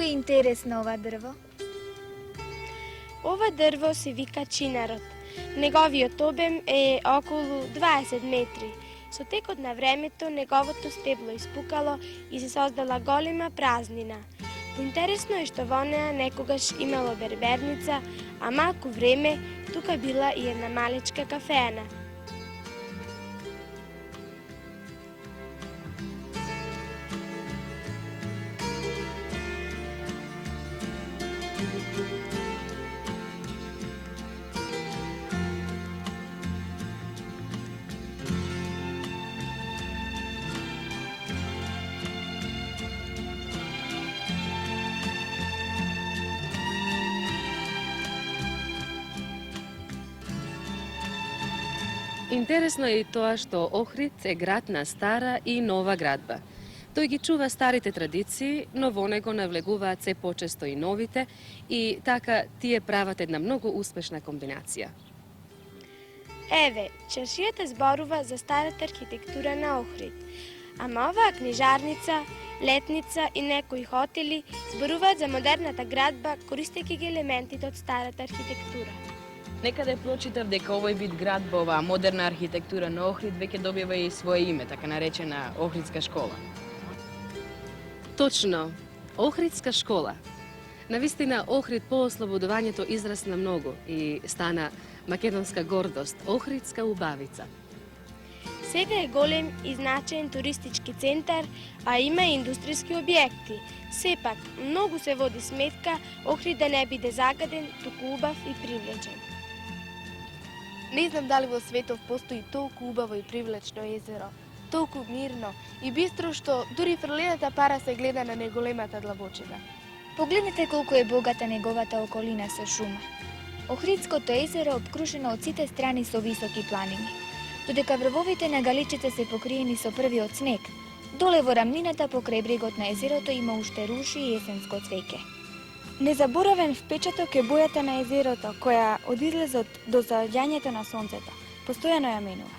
е интересно ова дрво? Ова дрво се вика чинарот. Неговиот обем е околу 20 метри. Со текот на времето неговото стебло испукало и се создала голема празнина. Поинтересно е што во неа некогаш имало берберница, а малку време тука била и една малечка кафеана. Интересно е и тоа што Охрид е град на стара и нова градба. Тој ги чува старите традиции, но во него навлегуваат се почесто и новите и така тие прават една многу успешна комбинација. Еве, чаршијата зборува за старата архитектура на Охрид, ама оваа книжарница, летница и некои хотели зборуваат за модерната градба користејќи ги елементите од старата архитектура. Некаде прочитав дека овој вид градба, оваа модерна архитектура на Охрид веќе добива и свое име, така наречена Охридска школа. Точно, Охридска школа. Навистина, Охрид по ослободувањето израсна многу и стана македонска гордост, Охридска убавица. Сега е голем и значаен туристички центар, а има и индустријски објекти. Сепак, многу се води сметка Охрид да не биде загаден, туку убав и привлечен. Не знам дали во светов постои толку убаво и привлечно езеро, толку мирно и бистро што дури фрлената пара се гледа на неголемата длабочина. Погледнете колку е богата неговата околина со шума. Охридското езеро обкружено од сите страни со високи планини. Додека врвовите на галичите се покриени со првиот снег, доле во рамнината покрај брегот на езерото има уште руши и есенско цвеќе. Незаборавен впечаток е бојата на езерото, која од излезот до заоѓањето на сонцето постојано ја менува.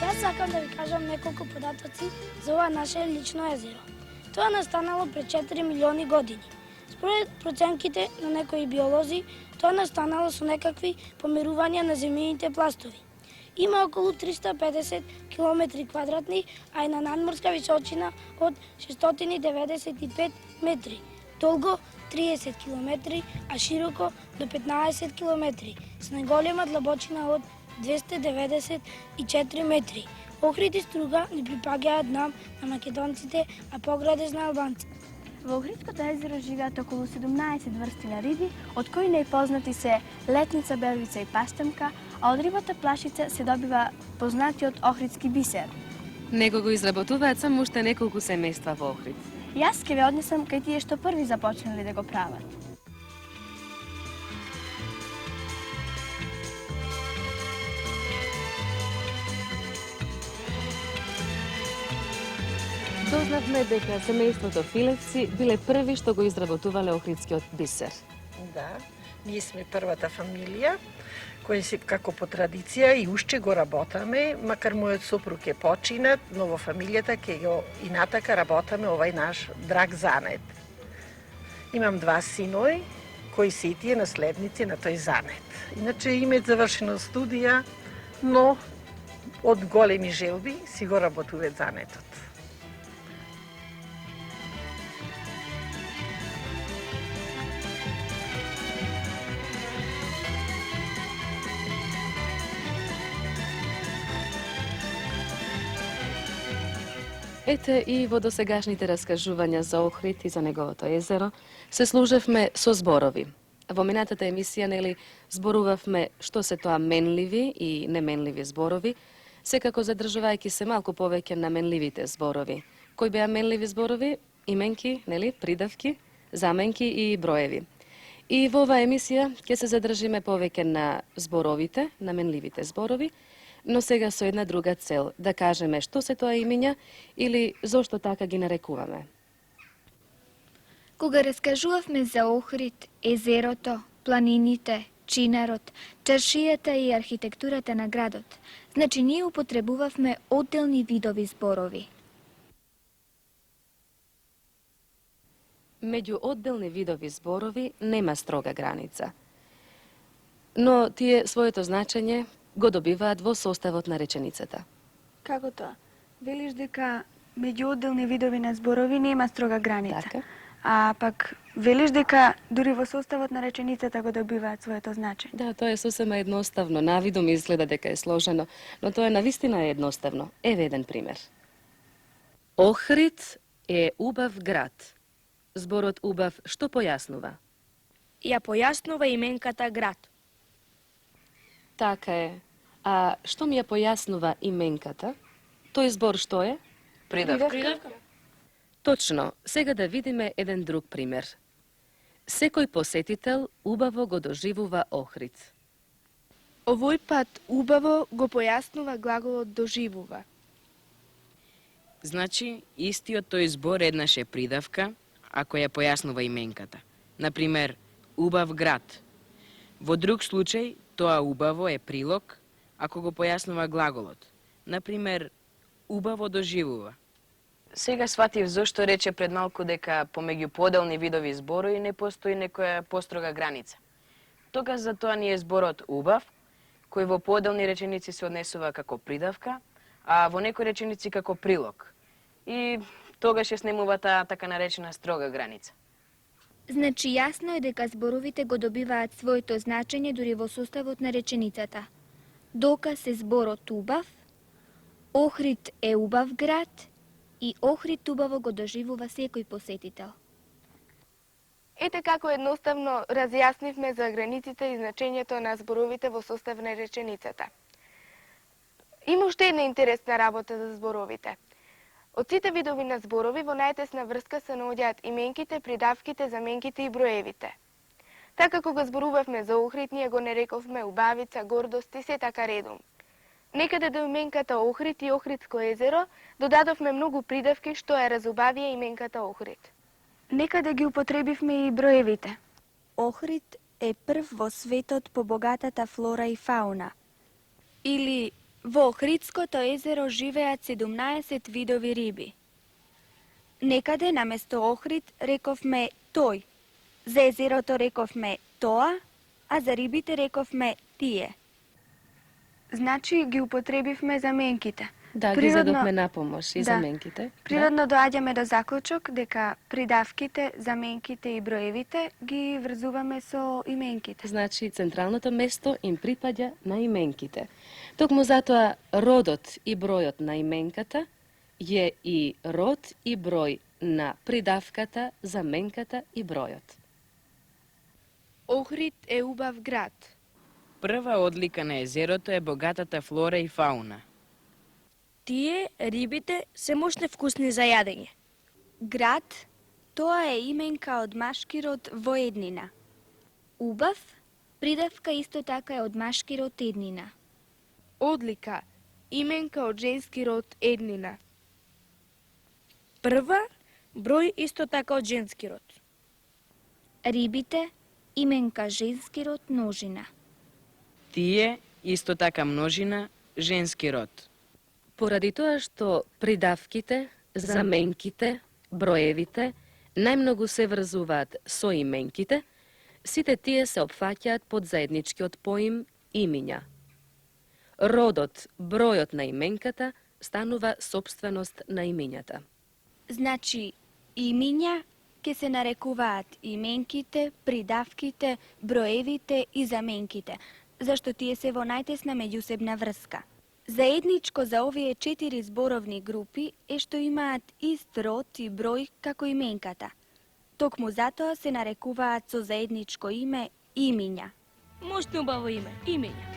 Јас сакам да ви кажам неколку податоци за ова наше лично езеро. Тоа настанало пред 4 милиони години. Според проценките на некои биолози, тоа настанало со некакви померувања на земјините пластови. Има околу 350 километри квадратни, а е на надморска височина од 695 метри, долго 30 километри, а широко до 15 километри, с најголема длабочина од 294 метри. Охрид и Струга не припаѓаат нам на македонците, а поградез на албанците. Во Охридското езеро живеат околу 17 врсти на риби, од кои најпознати се летница, белвица и пастемка, а од рибата плашица се добива познатиот охридски бисер. Него го изработуваат само уште неколку семејства во Охрид. Јас ќе ве однесам кај тие што први започнале да го прават. Дознавме дека семејството Филевци биле први што го изработувале охридскиот бисер. Да, ние сме првата фамилија која се како по традиција и уште го работаме, макар мојот сопруг е починат, но во фамилијата ќе го и натака работаме овај наш драг занет. Имам 2 синови кои се и тие наследници на тој занет. Иначе имаат завршено студија, но од големи желби си го работуваат занетот. Ете и во досегашните раскажувања за Охрид и за неговото езеро се служевме со зборови. Во минатата емисија, нели, зборувавме што се тоа менливи и неменливи зборови, секако задржувајќи се малку повеќе на менливите зборови. Кои беа менливи зборови? именки, нели, придавки, заменки и броеви. И во оваа емисија ќе се задржиме повеќе на зборовите, наменливите зборови, но сега со една друга цел, да кажеме што се тоа имиња или зошто така ги нарекуваме. Кога раскажувавме за Охрид, езерото, планините, чинарот, чаршијата и архитектурата на градот, значи ние употребувавме одделни видови зборови. Меѓу одделни видови зборови нема строга граница. Но тие своето значење го добиваат во составот на реченицата. Како тоа? Велиш дека меѓу одделни видови на зборови нема строга граница. Така. А пак велиш дека дури во составот на реченицата го добиваат своето значење. Да, тоа е сосема едноставно. Навидом изгледа дека е сложено, но тоа е навистина едноставно. Еве еден пример. Охрид е убав град. Зборот убав што појаснува? Ја појаснува именката град. Така е. А што ми ја појаснува именката? Тој збор што е? Придавка. Точно. Сега да видиме еден друг пример. Секој посетител убаво го доживува Охрид. Овој пат убаво го појаснува глаголот доживува. Значи, истиот тој збор еднаш е придавка, ако ја појаснува именката. Например, убав град. Во друг случај, тоа убаво е прилог, ако го појаснува глаголот. Например, убаво доживува. Сега сватив зошто рече пред малку дека помеѓу поделни видови зборови не постои некоја построга граница. Тогаш за тоа ни е зборот убав, кој во поделни реченици се однесува како придавка, а во некои реченици како прилог. И тогаш ја снемува таа така наречена строга граница. Значи јасно е дека зборовите го добиваат своето значење дури во составот на реченицата. Доказ е зборот убав, Охрид е убав град и Охрид убаво го доживува секој посетител. Ете како едноставно разјаснивме за границите и значењето на зборовите во состав на реченицата. Има уште една интересна работа за зборовите. Од сите видови на зборови во најтесна врска се наоѓаат именките, придавките, заменките и броевите. Така кога зборувавме за Охрид, ние го нарековме убавица, гордост и се така редом. Некаде до именката Охрид и Охридско езеро додадовме многу придавки што ја разубавија именката Охрид. Некаде ги употребивме и броевите. Охрид е прв во светот по богатата флора и фауна. Или во Охридското езеро живеат 17 видови риби. Некаде наместо Охрид рековме тој. За езерото рековме тоа, а за рибите рековме тие. Значи ги употребивме заменките. Да, ги задовме на помош и заменките. Природно доаѓаме до заклучок дека придавките, заменките и броевите ги врзуваме со именките. Значи, централното место им припаѓа на именките. Токму затоа родот и бројот на именката е и род и број на придавката, заменката и бројот. Охрид е убав град. Прва одлика на езерото е богатата флора и фауна. Тие, рибите, се мощни вкусни за јадење. Град, тоа е именка од машки род во еднина. Убав, придавка исто така е од машки род еднина. Одлика, именка од женски род еднина. Прва, број исто така од женски род. Рибите, именка женски род множина. Тие, исто така множина, женски род. Поради тоа што придавките, заменките, броевите најмногу се врзуваат со именките, сите тие се опфаќаат под заедничкиот поим имиња. Родот, бројот на именката станува собственост на имињата. Значи, имиња ќе се нарекуваат именките, придавките, броевите и заменките, зашто тие се во најтесна меѓусебна врска. Заедничко за овие 4 зборовни групи е што имаат ист род и број како именката. Токму затоа се нарекуваат со заедничко име имиња. Мощно убаво име, имења.